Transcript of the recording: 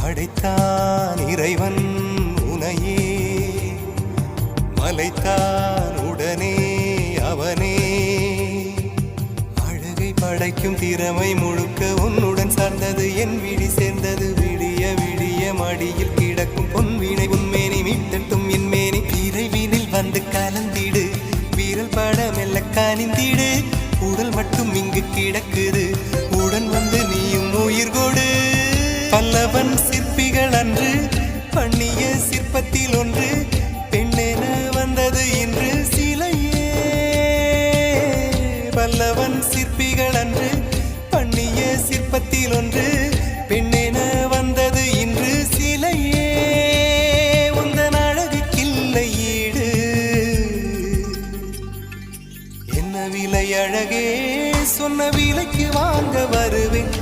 படைத்தான் இறைவன் உனையே, மலைத்தான் உடனே அவனே. அழகை படைக்கும் திறமை முழுக்க உன்னுடன் சார்ந்தது, என் விழி சேர்ந்தது. விடிய விடிய மடியில் கிடக்கும் பொன்வினை உன்மேனி மீட்டட்டும் என் மேனி. விரைவினில் வந்து கலந்திடு, வீரல் பட மெல்ல காணிந்திடு. உடல் மட்டும் இங்கு கிடக்குது, உடன் வந்து நீயும் உயிர் கொடு. பல்லவன் சிற்பிகள் அன்று பண்ணிய சிற்பத்தில் ஒன்று, பெண்ணென வந்தது இன்று சிலையே. பல்லவன் சிற்பிகள் அன்று பண்ணிய சிற்பத்தில் ஒன்று, பெண்ணென வந்தது இன்று சிலையே. உந்தன் அழகுக்கில்லை ஈடு, என்ன விலை அழகே, சொன்ன விலைக்கு வாங்க வருவேன்.